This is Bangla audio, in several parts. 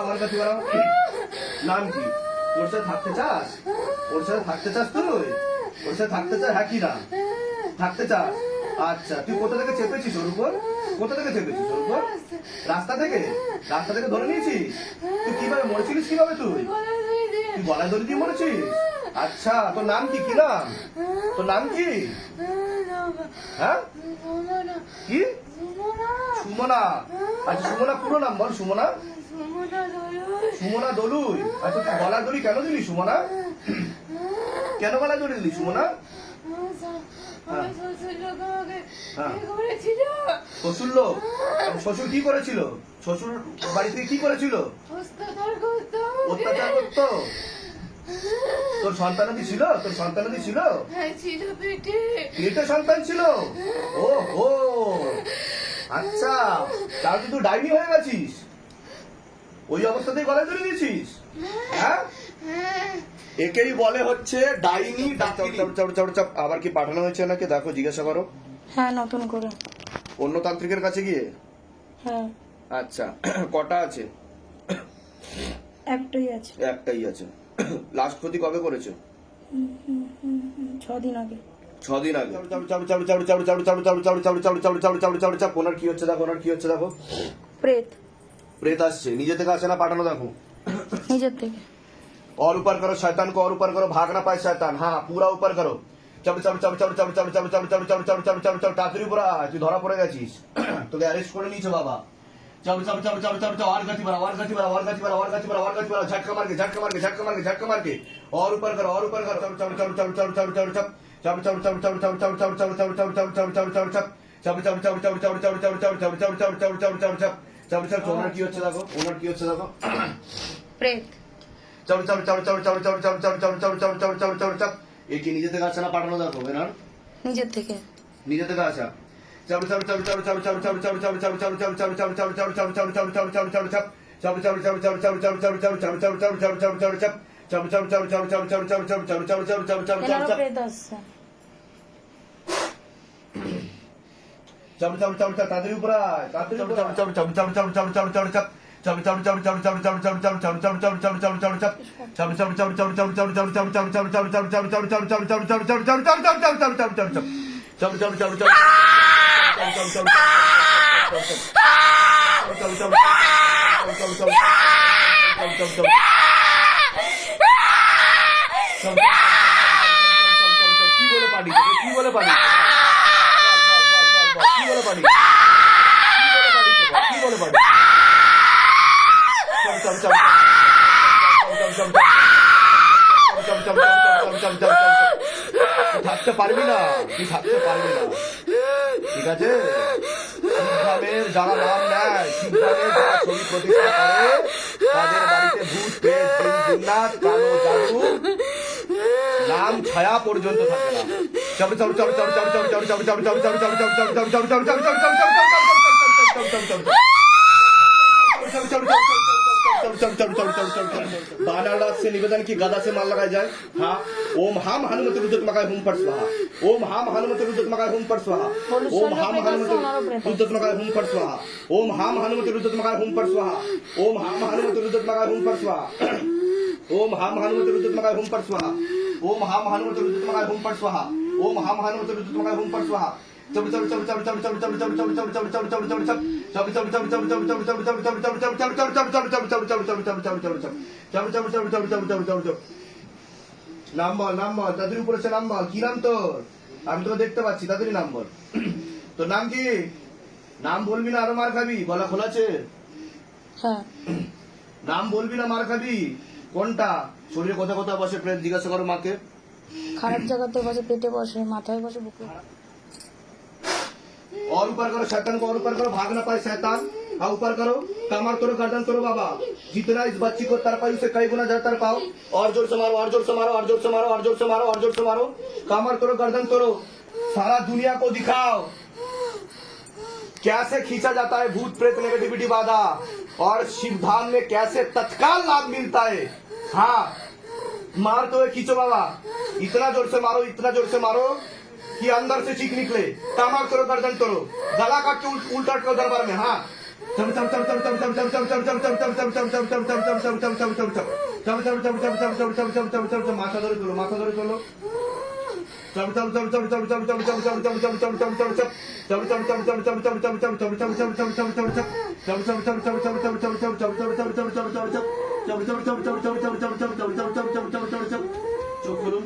আমার কাছে বাড়াও। নাম কি? ওর সাথে থাকতে চাস? ওর সাথে থাকতে চাস তুই? ওর সাথে থাকতে চাস? হ্যাঁ কি না থাকতে চাস? আচ্ছা, তুই কোথা থেকে চেপেছিস ওর উপর? কোথা থেকে চেপেছিস ওর উপর? রাস্তা থেকে? রাস্তা থেকে ধরে নিয়েছিস? তুই কিভাবে মরেছিলিস? কিভাবে তুই গলায় দড়ি দিয়ে মরেছিস? আচ্ছা, তোর নাম কি? কি নাম তোর? নাম কি? হ্যাঁ কি? সুমনা। আচ্ছা, সুমনা পুরো নাম বল। সুমনা? সুমনা দলুই। আচ্ছা, তুই গলায় দড়ি কেন দিলি সুমনা? কেন গলায় দড়ি দিলি সুমনা? শ্বশুর লোক? শ্বশুর কি করেছিল? শ্বশুর বাড়ি থেকে কি করেছিল? অত্যাচার করতো? তোর সন্তানাদি ছিল? তোর সন্তানাদি ছিল? পেটে সন্তান ছিল? ও হো, আচ্ছা, তাহলে তুই ডাইনি হয়ে গেছিস? ওই অবস্থাতেই গলায় দড়ি দিয়েছিস? হ্যাঁ, একেই বলে হচ্ছে ডাইনি ডাকিনি। আবার কি পাঠানো হয়েছে নাকি দেখো, জিজ্ঞাসা করো। হ্যাঁ, নতুন করে। অন্য তান্ত্রিকের কাছে গিয়ে? হ্যাঁ। আচ্ছা, কটা আছে? একটাই আছে। একটাই আছে। লাস্ট ক্ষতি কবে করেছো? 6 দিন আগে। 6 দিন আগে। ওনার কি হচ্ছে দেখো, ওনার কি হচ্ছে দেখো। প্রেত। প্রেত আসছে। নিজে থেকে আসে না পাঠানো দেখো? নিজের থেকে। और ऊपर करो शैतान को, और ऊपर करो, भाग ना पाए शैतान। हाँ, पूरा ऊपर करो। তাড়াতাড়ি উপরে আয়, তুই ধরা পড়ে গেছিস, তোকে অ্যারেস্ট করে নিয়েছে বাবা। और गति बढ़ा, और गति बढ़ा, और गति बढ़ा, और गति बढ़ा, और गति बढ़ा, झटका मार के, झटका मार के, झटका मार के, झटका मार के, और ऊपर करो, और ऊपर करो। ওনার কি হচ্ছে দেখো, ওনার কি হচ্ছে দেখো। প্রেত। এ কি নিজে থেকে আসে না পাঠানো দেখো এনার? নিজের থেকে। নিজে থেকে আসা। এনারও প্রেত আসছে। তাদের উপর কি বলে পারি, কি বলে পারি, কি বলে পারি, কি বলে পারি। থাকতে পারবি না, তুই থাকতে পারবি না, ঠিক আছে? শিবধামের যারা নাম নেয়, শিবধামের যারা ছবি প্রতিষ্ঠা করে, তাদের বাড়িতে ভূত, প্রেত, জিন্নাত, কালো জাদু, নাম ছায়া পর্যন্ত থাকে না। बानारस से निवेदन की गदा से माल लगाया जाए। हाँ, ओम हम हनुमत रुद्रत मकाय हुम पर स्वाहा, ओम हम हनुमत रुद्रत मकाय हुम पर स्वाहा, ओम हम हनुमत रुद्रत मकाय हुम पर स्वाहा, ओम हम हनुमत रुद्रत मकाय हुम पर स्वाहा, ओम हम हनुमत रुद्रत मकाय हुम पर स्वाहा, ओम हम हनुमत रुद्रत मकाय हुम पर स्वाहा, ओम हम हनुमत रुद्रत मकाय हुम पर स्वाहा, ओम हम हनुमत रुद्रत मकाय हुम पर स्वाहा। নাম বল, নাম বল, তাদের উপরে নাম বল। কি নাম তোর? আমি তোকে দেখতে পাচ্ছি, তাদেরই নাম বল। তোর নাম কি? নাম বলবি না, আরো মার খাবি। গলা খোলাছে? হ্যাঁ। নাম বলবি না, মার খাবি। কোনটা? শরীরে কোথায় কোথায় বসে প্রেত? জিজ্ঞাসা করো মাকে। খারাপ জায়গাতে বসে, পেটে বসে, মাথায় বসে, বুকে। और ऊपर करो शैतान को, और ऊपर करो, भाग ना पाए शैतान। हाँ, ऊपर करो, कमर तोड़ो, गर्दन तोड़ो बाबा। जितना इस बच्ची को तरपाई उसे कई गुना ज्यादा तरपाओ। और जोर से मारो, और जोर से मारो, और जोर से मारो, और जोर से मारो, और जोर से मारो। कमर तोड़ो, गर्दन तोड़ो, सारा दुनिया को दिखाओ कैसे खींचा जाता है भूत प्रेत नेगेटिविटी बाधा, और शिवधाम में कैसे तत्काल लाभ मिलता है। हाँ, मार तो खींचो बाबा, इतना जोर से मारो, इतना जोर से मारो कि अंदर से चीख निकले। कमर तोड़ो, गर्दन तोड़ो, गला काट के उल्टा करो दरबार में। हाँ, মাথা ধরে তোলো, মাথা ধরে তোলো। চোখ খুলুন।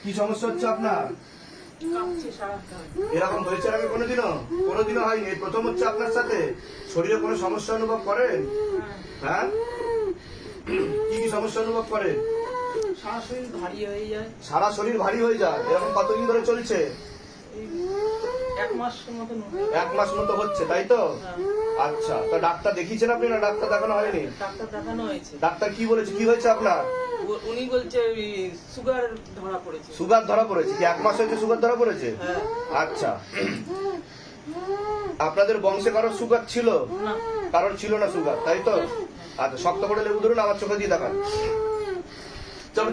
কি সমস্যা হচ্ছে আপনার? এরকম হয়েছে আগে কোনোদিনও? কোনোদিনও হয়নি, এই প্রথম হচ্ছে আপনার সাথে? শরীরে কোনো সমস্যা অনুভব করেন? হ্যাঁ, কি কি সমস্যা অনুভব করেন? সারা শরীর ভারী হয়ে যায়। সারা শরীর ভারী হয়ে যায়। এরকম কতদিন ধরে চলছে? এই 1 মাসের মতন হলো। 1 মাস মতো হচ্ছে, তাই তো? হ্যাঁ, আচ্ছা, তো ডাক্তার দেখিয়েছেন আপনি না ডাক্তার দেখানো হয়নি? ডাক্তার দেখানো হয়েছে। ডাক্তার কি বলেছে, কি হয়েছে আপনার? উনি বলছে সুগার ধরা পড়েছে। সুগার ধরা পড়েছে? কি 1 মাস হয়েছে সুগার ধরা পড়েছে? হ্যাঁ। আচ্ছা, আপনাদের বংশে কারোর সুগার ছিল? না, কারোর ছিল না সুগার, তাই তো? আচ্ছা, শক্ত করে লেবু ধরুন, আমার চোখে দিয়ে দেখান। চোখ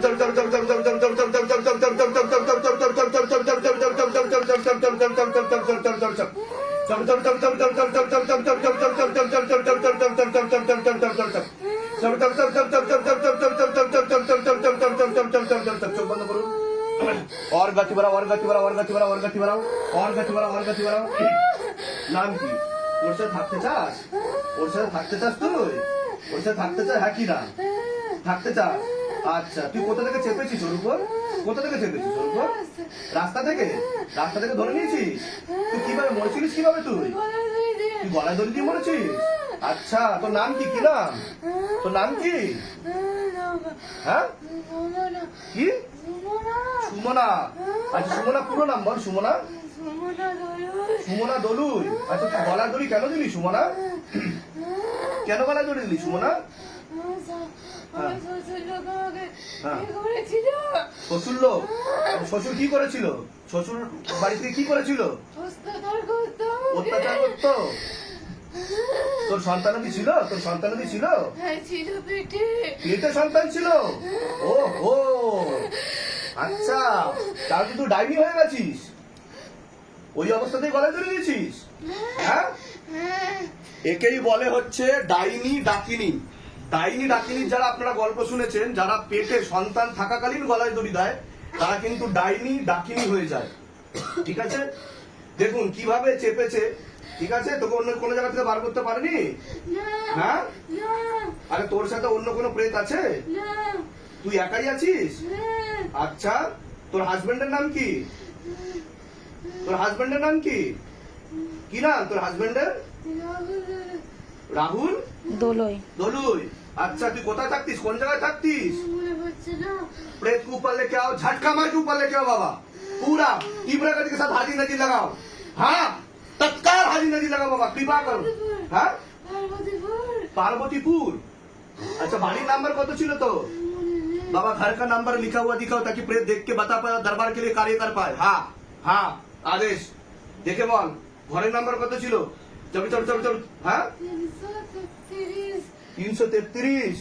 বন্ধ করুন। और गति बढ़ाओ, और गति बढ़ाओ, और गति बढ़ाओ, और गति बढ़ाओ, और गति बढ़ाओ, और गति बढ़ाओ। নাম কি? ওর সাথে থাকতে চাস? ওর সাথে থাকতে চাস তুই? ওর সাথে থাকতে চাস, হ্যাঁ কি না? থাকতে চাস? আচ্ছা, তুই কোথা থেকে চেপেছিস ওর উপর? কোথা থেকে চেপেছিস ওর উপর? রাস্তা থেকে? রাস্তা থেকে ধরে নিয়েছিস? তুই কিভাবে মরেছিলিস, কিভাবে তুই? তুই গলায় দড়ি দিয়ে মরেছিস? আচ্ছা, তোর নাম কি? কি নাম তোর? নাম কি? হ্যাঁ, কি? সুমনা। আচ্ছা, সুমনা পুরো নাম বল। সুমনা? সুমনা দলুই। আচ্ছা, তুই গলার দড়ি কেন দিলি সুমনা? কেন গলায় দড়ি দিলি সুমনা? শ্বশুর লোক? শ্বশুর কি করেছিল? শ্বশুর বাড়িতে কি করেছিল? অত্যাচার করতো? তোর সন্তানাদি ছিল? তোর সন্তানাদি ছিল? পেটে সন্তান ছিল? ও হো, আচ্ছা, তাহলে তুই ডাইনি হয়ে গেছিস? ওই অবস্থাতেই গলায় ধরে দিয়েছিস? হ্যাঁ, একেই বলে হচ্ছে ডাইনি ডাকিনি। ডাইনি ডাকিনি যারা আপনারা গল্প শুনেছেন, যারা পেটে সন্তান থাকাকালীন গলায় দড়ি দেয়, তারা কিন্তু ডাইনি ডাকিনি হয়ে যায়। ঠিক আছে, দেখুন কিভাবে চেপেছে। ঠিক আছে, তোকে অন্য কোনো জায়গা থেকে বার করতে পারেনি? হ্যাঁ, আরে তোর সাথে অন্য কোনো প্রেত আছে? তুই একাই আছিস? আচ্ছা, তোর হাজবেন্ডের নাম কি? তোর হাজবেন্ডের নাম কি? কি নাম তোর হাজবেন্ডের? রাহুল দোলই। দলুই। अच्छा, तू कोथा থাকতিস? কোন জায়গায় থাকতিস? प्रेत को ऊपर लेके आओ, झटका मार के ऊपर लेके आओ बाबा, पूरा तीव्र गति के साथ हाजी नदी लगाओ। हाँ, तत्काल हाजी नदी लगाओ बाबा, कृपा करो। हाँ, पार्वतीपुर। अच्छा, बाड़ी नंबर কত ছিল তো? बाबा घर का नंबर लिखा हुआ दिखाओ ताकि प्रेत देख के बता पाए, दरबार के लिए कार्य कर पाए। हाँ हाँ, आदेश देखे बोल, ঘরের নাম্বার কত ছিল? চল চল চল চল। হ্যাঁ, 333।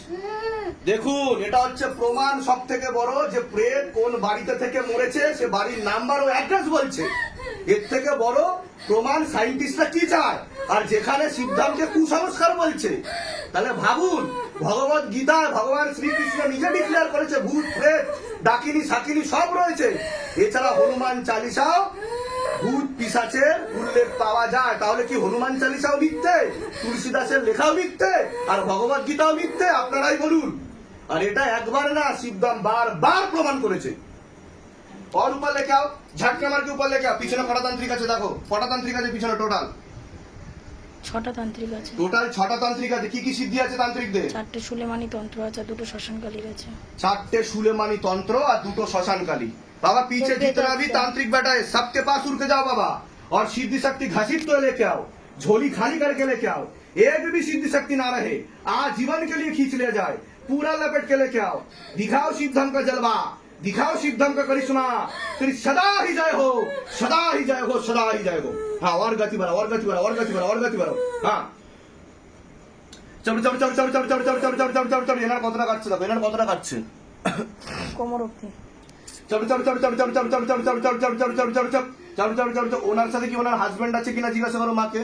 দেখুন, এটা হচ্ছে প্রমাণ সব থেকে বড় যে প্রেত কোন বাড়িতে থেকে মরেছে, সে বাড়ির নাম্বার ও অ্যাড্রেস বলছে। এর থেকে বড় প্রমাণ সায়েন্টিস্টরা কি চায়? আর যেখানে সিদ্ধান্তকে কুসংস্কার বলছে, তাহলে ভাবুন, ভগবত গীতায় ভগবান শ্রীকৃষ্ণ নিজে ডিক্লেয়ার করেছে ভূত প্রেত ডাকিনী সাকিনী সব রয়েছে। এছাড়া হনুমান চালিসাও ভূত পিশাচের উল্লেখ পাওয়া যায়। তাহলে কি হনুমান চালিসাও মিথ্যে, তুলসীদাসের লেখাও মিথ্যে, আর ভগবত গীতাও মিথ্যে? আপনারাই বলুন। আর এটা একবার না, শিবদাম বারবার প্রমাণ করেছে। और ऊपर लेके आओ, झटका मार के ऊपर लेके आओ। পিছনে কটা তান্ত্রিক আছে দেখো, কটা তান্ত্রিক আছে পিছনে? টোটাল 6টা তান্ত্রিক আছে। টোটাল 6টা তান্ত্রিক আছে। কি কি সিদ্ধি আছে তান্ত্রিকদের? 4টে সুলেমানি তন্ত্র আছে, 2টো শ্মশানকালীর আছে। 4টে সুলেমানি তন্ত্র আর 2টো শ্মশানকালী। बाबा पीछे जितना भी तांत्रिक बैठा है सबके पास उड़ के जाओ बाबा, और सिद्धि शक्ति घसीट तो लेके आओ, झोली खाली करके लेके आओ। एक भी सिद्धि शक्ति ना रहे, आजीवन के लिए खींच ले जाए, पूरा लपेट के लेके आओ। दिखाओ शिवधम का जलवा, दिखाओ शिवधम का करिश्मा, फिर सदा ही जय हो, सदा ही जय हो, सदा ही जय हो। हाँ, और गति बढ़ाओ, और गति बढ़ाओ, और गति बढ़ाओ, और गति बढ़ाओ। हाँ, चल चल चल चल चल चल चल चल चल चल चल चल। এনার কতটা কাটছে দেখো, এনার কতটা কাটছে। কোমর অবধি। চল চল চল চল চল চল চল চল চল চল চল চল চল চল চল চল চল চল। ওনার সাথে কি ওনার হাজবেন্ড আছে কিনা জিজ্ঞাসা করো মাকে।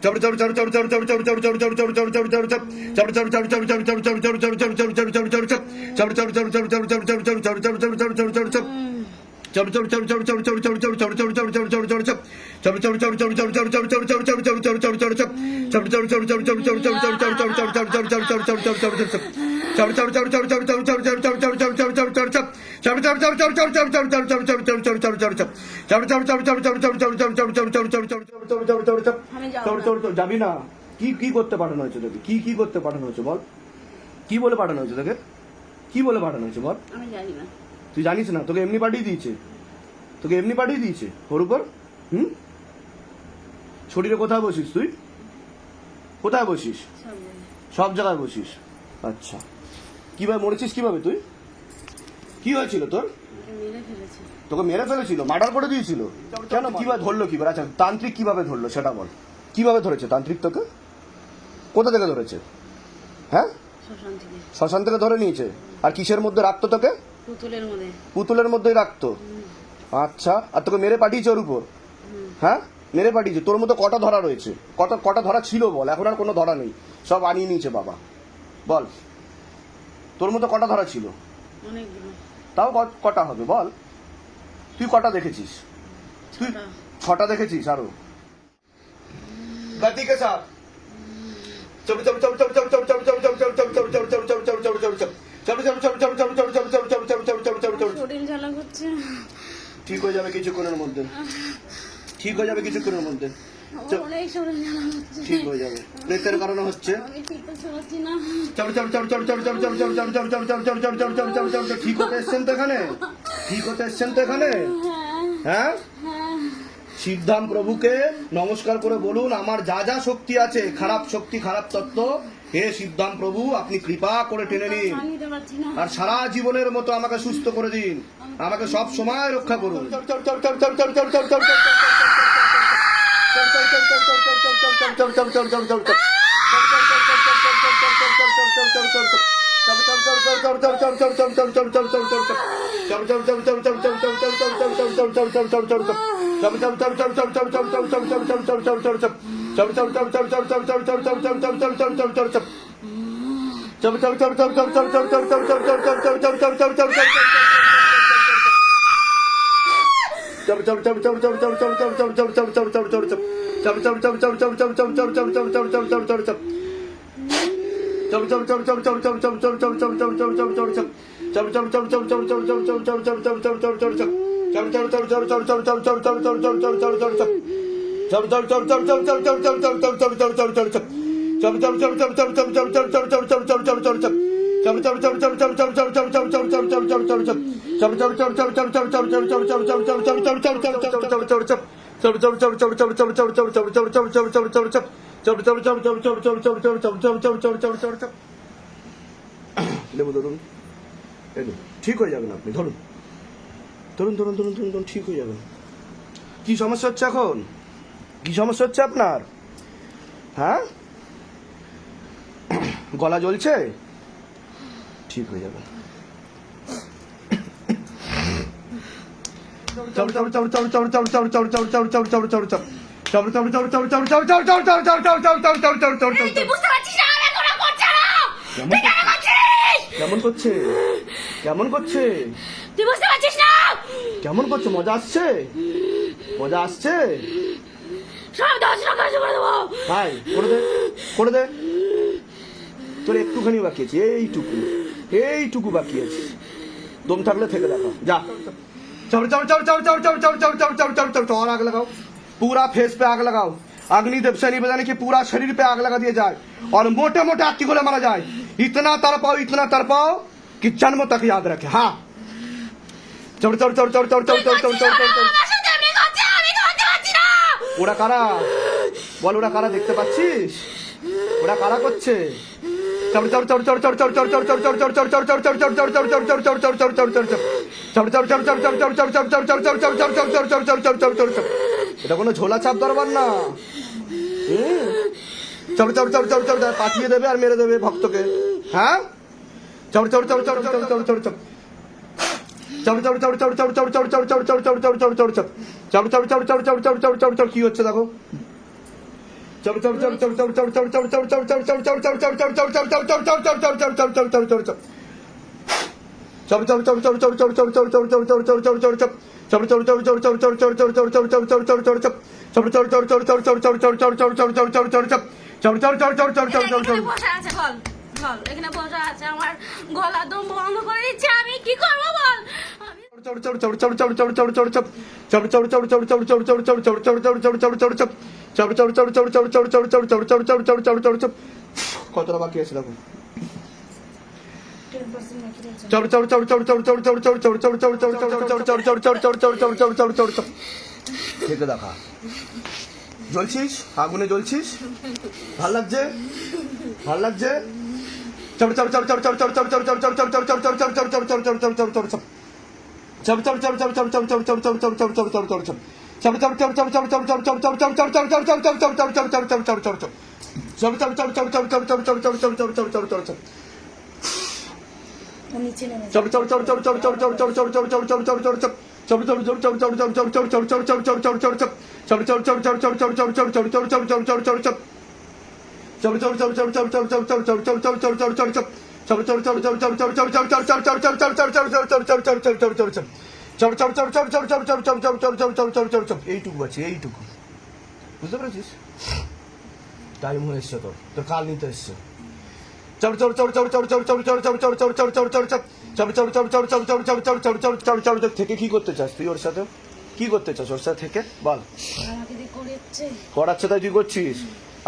যাবি না? কি কি করতে পাঠানো হয়েছে তোকে? কি কি করতে পাঠানো হয়েছে বল? কি বলে পাঠানো হয়েছে তোকে? কি বলে পাঠানো হয়েছে বল? আমি জানি না। তুই জানিস না? তোকে এমনি পাঠিয়ে দিয়েছে, তোকে এমনি পাঠিয়ে দিয়েছে ওর উপর। শরীরে কোথায় বসিস তুই? কোথায় বসিস? সব জায়গায় বসিস। আচ্ছা, কিভাবে মরেছিস? কিভাবে তুই? কি হয়েছিল তোর? তোকে মেরে ফেলেছিল, মার্ডার করে দিয়েছিল? কেন? কিভাবে ধরলো? কি করে? আচ্ছা, তান্ত্রিক কিভাবে ধরলো সেটা বল। কিভাবে ধরেছে তান্ত্রিক তোকে? কোথা থেকে ধরেছে? হ্যাঁ, শ্মশান থেকে ধরে নিয়েছে। আর কিসের মধ্যে রাখতো তোকে? পুতুলের মধ্যে। পুতুলের মধ্যেই রাখতো। আচ্ছা, আর তোকে মেরে পাঠিয়েছে ওর উপর? হ্যাঁ, মেরে পাঠিয়েছে। তোর মতো কটা ধরা রয়েছে? কটা ধরা ছিল বল? এখন আর কোনো ধরা নেই, সব আনিয়ে নিয়েছে বাবা। বল, তোর মতো কটা ধরা ছিল? তাও কটা হবে বল? তুই কটা দেখেছিস? তুই 6টা দেখেছিস? আরো गति के साथ ঠিক হয়ে যাবে কিছুক্ষণের মধ্যে, ঠিক হয়ে যাবে কিছুক্ষণের মধ্যে, ঠিক হয়ে যাবে। প্রেতের কারণে হচ্ছে। ঠিক হতে এসছেন তো এখানে? ঠিক হতে এসছেন তো এখানে? হ্যাঁ, সিদ্ধাম প্রভুকে নমস্কার করে বলুন, আমার যা যা শক্তি আছে, খারাপ শক্তি, খারাপ তত্ত্ব, হে সিদ্ধাম প্রভু আপনি কৃপা করে টেনে নিন আর সারা জীবনের মতো আমাকে সুস্থ করে দিন, আমাকে সব সময় রক্ষা করুন। ঠিক হয়ে যাবেন আপনি, ধরুন ধরুন ধরুন ধরুন ধরুন ধরুন, ঠিক হয়ে যাবেন। কি সমস্যা হচ্ছে এখন? কি সমস্যা হচ্ছে আপনার? হ্যাঁ, গলা জ্বলছে? ঠিক হয়ে যাবে। কেমন করছে? কেমন করছে? তুই বুঝতে পারছিস না? কেমন করছে? মজা আসছে? মজা আসছে? সব দর্শন করে দেবো। ভাই করে দে, করে দে। তোর একটুখানি বাকি আছে, এইটুকু, এইটুকু বাকি আছে। দম থাকলে থেকে দেখা। যা, और आग लगाओ, पूरा फेस पे आग लगाओ। अग्निदेव शनि बजाने की पूरा शरीर पे आग लगा दिया जाए और मोटे मोटे हाथी गोले मारा जाए। इतना तड़पाओ कि जन्म तक याद रखे। हाँ, चढ़ चढ़ चढ़ चढ़ चढ़ चढ़ चढ़ चढ़ चढ़ चढ़ चढ़। ওরা কারা বল? ওরা কারা? দেখতে পাচ্ছিস ওরা কারা করছে? এটা কোনো ঝোলা চাপ দরবার না। পাঠিয়ে দেবে আর মেরে দেবে ভক্তকে। হ্যাঁ, কি হচ্ছে দেখো, এখানে বসে আছে বল বল এখানে বসে আছে আমার গলা দম বন্ধ করে দিচ্ছে আমি কি করবো বল আমি কতটা বাকি আছে দেখো 10% বাকি রয়েছে। খেতে দেখা জ্বলছিস, আগুনে জ্বলছিস, ভাল লাগছে, ভাল লাগছে। ও নিচে নেমেছে। এইটুকু আছে, এইটুকু বুঝতে পেরেছিস? টাইম হয়ে এসছে, তোর কাল নিতে এসছে। থেকে কি করতে চাস তুই ওর সাথে? কি করতে চাস ওর সাথে থেকে বল? আমাকে দিয়ে করেছে। করাচ্ছে তাই তুই করছিস,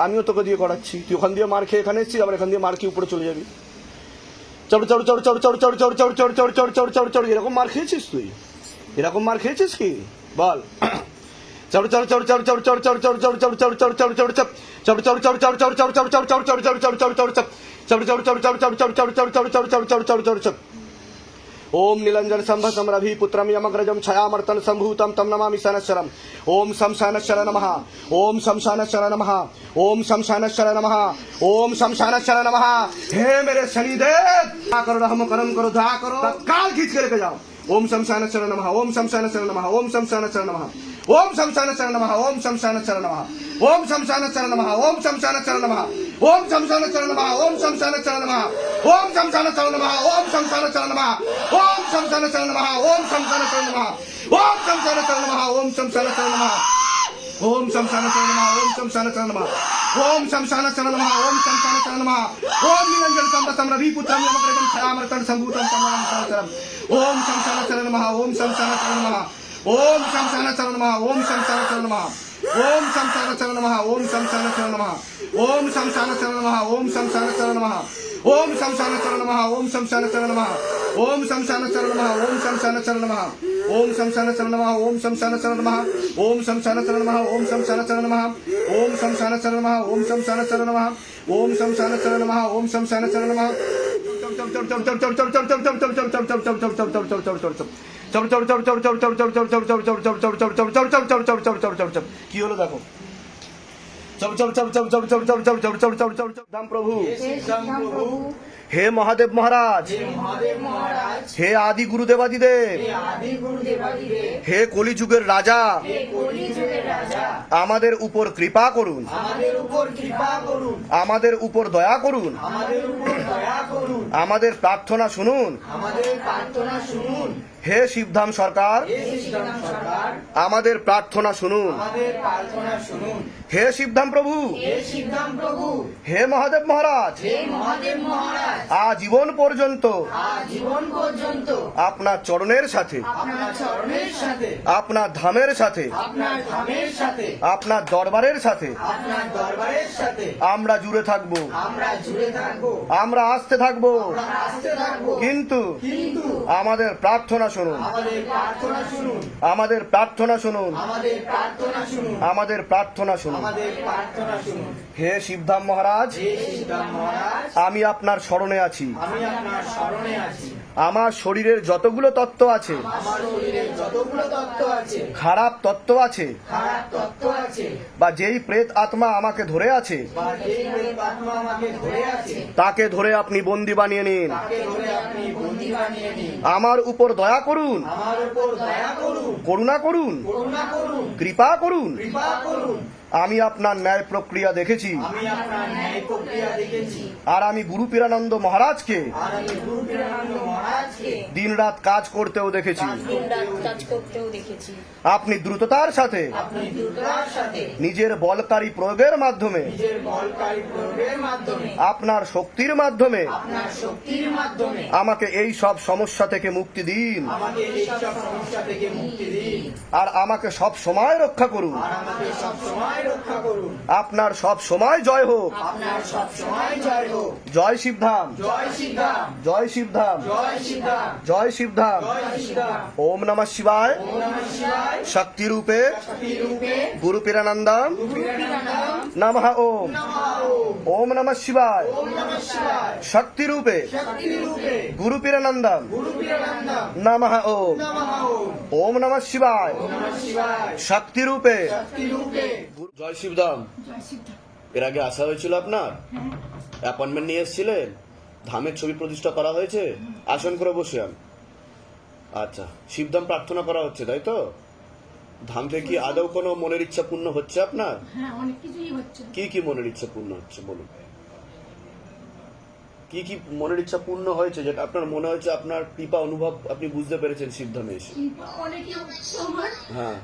আমিও তোকে দিয়ে করাচ্ছি। তুই ওখান দিয়ে মার খেয়ে এখানে এসেছিস, আবার এখান দিয়ে মার খেয়ে উপরে চলে যাবি। এরকম মার খেয়েছিস তুই? এরকম মার খেয়েছিস কি বল? ओम नीलंजन संभसम रवि पुत्रम यमग्रजम छयामर्तन संभूतम तम नमामि शनश्चरम। ओम शमशानश्चर नमः, ओम शमशानश्चर नमः, ओम शमशानश्चर नमः, ओम शमशानश्चर नमः। हे मेरे शनिदेव, करो रहम करम करो, दया करो, तत्काल खींच के लेके जाओ। ओम शमशानश्चर नमः, ओम शमशानश्चर नमः, ओम शमशानश्चर नमः, ओम शमशानश्चर नमः, ओम शमशानश्चर नमः, ओम शमशानश्चर नमः, ओम शमशानश्चर नमः, ओम शमशानश्चर नमः, ओम शमशानश्चर नमः, ओम शमशानश्चर नमः, ओम शमशानश्चर नमः, ओम शमशानश्चर नमः, ओम शमशानश्चर नमः, ओम शमशानश्चर नमः, ओम शमशानश्चर नमः, ओम शमशानश्चर नमः, ओम शमशानश्चर नमः, ओम शमशानश्चर नमः, ओम शमशानश्चर नमः। ओम नीलंजन संभसम रवि पुत्रम यमग्रजम छयामर्तन संभूतम तम नमामि शनश्चरम। ओम शमशानश्चर नमः, ओम शमशानश्चर नमः, ओम शमशानश्चर नमः, ओम शमशानश्चर नमः, ओम शमशानश्चर नमः, ओम शमशानश्चर नमः, ओम शमशानश्चर नमः, ओम शमशानश्चर नमः, ओम शमशानश्चर नमः, ओम शमशानश्चर नमः, ओम शमशानश्चर नमः, ओम शमशानश्चर नमः, ओम शमशानश्चर नमः, ओम शमशानश्चर नमः, ओम शमशानश्चर नमः, ओम शमशानश्चर नमः, ओम शमशानश्चर नमः, ओम शमशानश्चर नमः, ओम शमशानश्चर नमः, ओम शमशानश्चर नमः। কি হলো দেখো? দাম প্রভু, হে মহাদেব মহারাজ, হে আদি গুরুদেবাদিদেব, হে কলিযুগের রাজা, আমাদের উপর কৃপা করুন, আমাদের উপর দয়া করুন, আমাদের প্রার্থনা শুনুন। হে শিবধাম সরকার, আমাদের প্রার্থনা শুনুন। হে শিবধাম প্রভু, হে মহাদেব মহারাজ, আজীবন পর্যন্ত আপনার চরণের সাথে, আপনার ধামের সাথে, আপনার দরবারের সাথে আমরা জুড়ে থাকবো, আমরা আসতে থাকবো। কিন্তু আমাদের প্রার্থনা শুনুন, আমাদের প্রার্থনা শুনুন, আমাদের প্রার্থনা শুনুন। হে শিবধাম মহারাজ, আমি আপনার শরণে আছি। আমার শরীরের যতগুলো তত্ত্ব আছে, খারাপ তত্ত্ব আছে, বা যেই প্রেত আত্মা আমাকে ধরে আছে, তাকে ধরে আপনি বন্দী বানিয়ে নিন। আমার উপর দয়া করুন, করুণা করুন, কৃপা করুন। আমি আপনার ন্যায় প্রক্রিয়া দেখেছি, আমি আপনার ন্যায় প্রক্রিয়া দেখেছি। আর আমি গুরু পীরানন্দ মহারাজকে আর আমি গুরু পীরানন্দ মহারাজকে দিনরাত কাজ করতেও দেখেছি। দিনরাত কাজ করতেও দেখেছি। আপনি দ্রুততার সাথে আপনি দ্রুততার সাথে নিজের বলকারী প্রয়োগের মাধ্যমে, নিজের বলকারী প্রয়োগের মাধ্যমে, আপনার শক্তির মাধ্যমে আপনার শক্তির মাধ্যমে আমাকে এই সব সমস্যা থেকে মুক্তি দিন, আমাকে এই সব সমস্যা থেকে মুক্তি দিন। আর আমাকে সব সময় রক্ষা করুন। আর আমাকে সব সময় রক্ষা করুন। আপনার সব সময় জয় হোক। আপনার সব সময় জয় হোক। জয় শিবধাম, জয় শিবধাম, জয় শিবধাম, জয় শিবধাম, জয় শিবধাম। জয় শিবধাম। ওম নমঃ শিবায়। ওম নমঃ শিবায়। শক্তি রূপে শক্তি রূপে গুরু পীরানন্দম পীরানন্দম নমঃ ওম। নমঃ ওম। ওম নমঃ শিবায়। ওম নমঃ শিবায়। শক্তি রূপে শক্তি রূপে গুরু পীরানন্দম গুরু পীরানন্দম নমঃ ওম। নমঃ ওম। ওম নমঃ শিবায়। ওম নমঃ শিবায়। শক্তি রূপে। শক্তি রূপে জয় শিবধাম। জয় শিবধাম। এর আগে আসা হয়েছিল আপনার? অ্যাপয়েন্টমেন্ট নিয়ে এসেছিলেন? ধামের ছবি প্রতিষ্ঠা করা হয়েছে? আসন করে বসে আচ্ছা, শিবধাম প্রার্থনা করা হচ্ছে তাই তো? ধাম থেকে কি আদৌ কোনো মনের ইচ্ছা পূর্ণ হচ্ছে আপনার? হ্যাঁ, অনেক কিছুই হচ্ছে। কি কি মনের ইচ্ছা পূর্ণ হচ্ছে বলুন? কি কি মনের ইচ্ছা পূর্ণ হয়েছে যেটা আপনার মনে হচ্ছে আপনার কৃপা অনুভব আপনি বুঝতে পেরেছেন শিবধামে এসে? অনেকই হচ্ছে আমার। হ্যাঁ,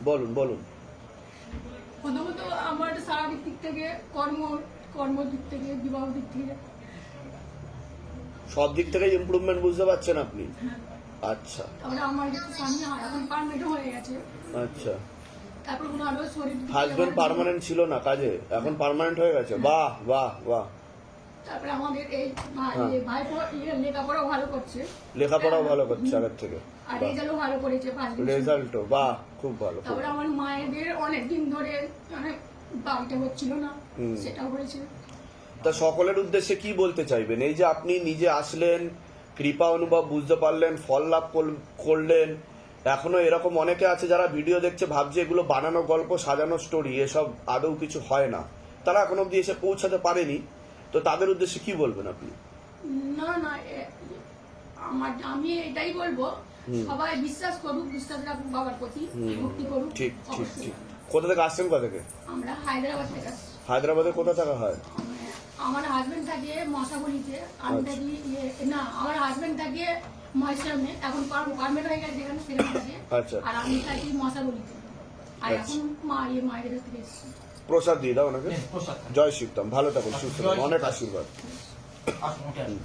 বলুন বলুন। প্রথমত আমার শারীরিক দিক থেকে, কর্ম দিক থেকে, বিবাহ দিক থেকে। সব দিক থেকে ইমপ্রুভমেন্ট বুঝতে পারছেন আপনি? আচ্ছা তারপরে আমার যেহেতু স্বামী এখন পারমানেন্ট হয়ে গেছে, আচ্ছা। তারপর ওনারও শরীর দিক থেকে হাজবেন্ড আমার- পার্মানেন্ট ছিল না কাজে, এখন পার্মানেন্ট হয়ে গেছে। বাহ বাহ বাহ। তারপরে আমাদের এই হ্যাঁ। ভাইপো লেখাপড়াও ভালো করছে, লেখাপড়াও ভালো করছে আগের থেকে। আর রেজাল্টও ভালো করেছে 5 বছর। রেজাল্টও বাহ, খুব ভালো খুব তারপরে আমার মায়েদের অনেক দিন ধরে মানে বাড়িটা হচ্ছিল না, হুম। সেটাও হয়েছে। তা সকলের উদ্দেশ্যে কি বলতে চাইবেন? এই যে আপনি নিজে আসলেন, কৃপা অনুভব বুঝতে পারলেন, ফল লাভ করলেন, এখনো এরকম অনেকে আছে যারা ভিডিও দেখছে ভাবছে এগুলো বানানো গল্প, সাজানো স্টোরি, এসব আদৌ কিছু হয় না, তারা এখনো অব্দি এসে পৌঁছাতে পারেনি, তো তাদের উদ্দেশ্যে কি বলবেন আপনি? না না, আমি এটাই বলবো, সবাই বিশ্বাস করুক, বিশ্বাস রাখুক বাবার প্রতি, ভক্তি করুক। ঠিক ঠিক অবশ্যই। ঠিক। কোথা থেকে আসছেন? কোথা থেকে? আমরা হায়দ্রাবাদ থেকে আসছি। হায়দ্রাবাদে কোথা থাকা হয়? আমার হাজবেন্ড থাকে মশাবলিতে, আমি থাকি না, আমার হাজবেন্ড থাকে মহেশ্রমে, এখন পারমেন্ট হয়ে গেছে যেখানে সেখানে থাকে। আচ্ছা। আর আমি থাকি মশাবলিতে, আর আচ্ছা। এখন মায়ের থেকে এসেছি। প্রসাদ দিয়ে দাও ওনাকে। প্রসাদ। জয় শিবধাম, ভালো থাকুন, সুস্থ থাকুন, অনেক আশীর্বাদ। আসুন, উঠে আসুন।